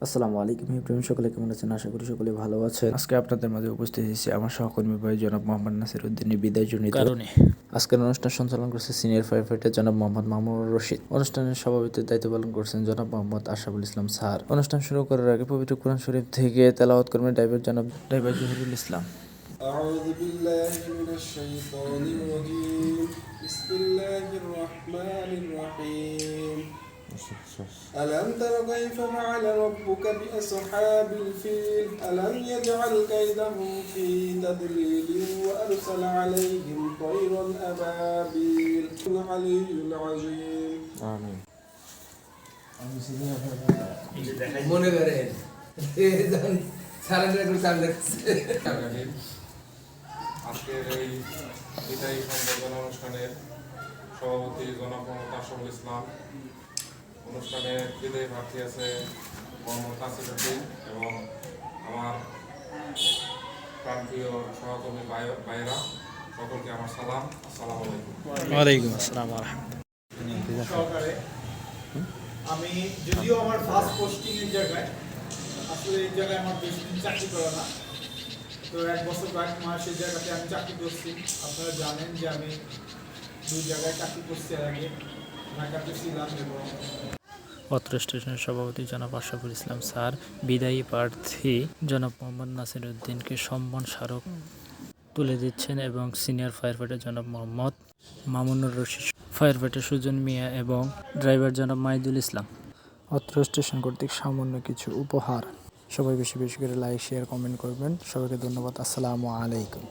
আসসালামু আলাইকুম ইব্রাহিম, সকলে কেমন আছেন? আশা করি সকলে ভালো আছেন। আজকে আপনাদের মাঝে উপস্থিত হয়েছি আমার সহকর্মী ভাই জনাব মোহাম্মদ নাসির উদ্দিনের বিদায় জনিত কারণে। আজকের অনুষ্ঠান সঞ্চালন করছে সিনিয়র ফায়ার ফাইটার জনাব মোহাম্মদ মামুনুর রশিদ। অনুষ্ঠানের সভাপতির দায়িত্ব পালন করছেন জনাব মোহাম্মদ আশরাফুল ইসলাম স্যার। অনুষ্ঠান শুরু করার আগে পবিত্র কোরআন শরীফ থেকে তেলাওয়াত করবেন ড্রাইভার জহিরুল ইসলাম। أعوذ بالله من الشيطان الرجيم بسم الله الرحمن الرحيم ألم تر كيف فعل ربك بأصحاب الفيل ألم يجعل كيدهم في تضليل وأرسل عليهم طيرا أبابيل العلي العظيم آمين. মনে করেন আজকের এই বিদায়ী সংবর্ধনা অনুষ্ঠানের সভাপতি জনাব মোহাম্মদ আশরাফুল ইসলাম, অনুষ্ঠানে বিদায়ী প্রার্থী আছে মোহাম্মদ নাসির উদ্দিন এবং আমার প্রান্তীয় সহকর্মী ভাইয়েরা, সকলকে আমার সালাম। আসসালামু আলাইকুম। ওয়ালাইকুম আসসালাম। সহকারে আমি যদিও আমার ফার্স্ট পোস্টিং এর জায়গায়, আসলে এই জায়গায় আমার বেশি দিন চাকরি করা না, তো 1 বছর 1 মাস এই জায়গাতে আমি চাকরি করছি। আপনারা জানেন যে আমি 2 জায়গায় চাকরি করছি, এর আগে ঢাকাতে ছিলাম এবং অত্র স্টেশনের সভাপতি জনাব আশরাফুল ইসলাম স্যার বিদায়ী প্রার্থী জনাব মোহাম্মদ নাসির উদ্দিনকে সম্মান স্মারক তুলে দিচ্ছেন এবং সিনিয়র ফায়ার ফাইটার জনাব মোহাম্মদ মামুনুর রশিদ, ফায়ার ফাইটার সুজন মিয়া এবং ড্রাইভার জনাব মাহিদুল ইসলাম। অত্র স্টেশন কর্তৃক সামান্য কিছু উপহার। সবাই বেশি বেশি করে লাইক, শেয়ার, কমেন্ট করবেন। সবাইকে ধন্যবাদ। আসসালামু আলাইকুম।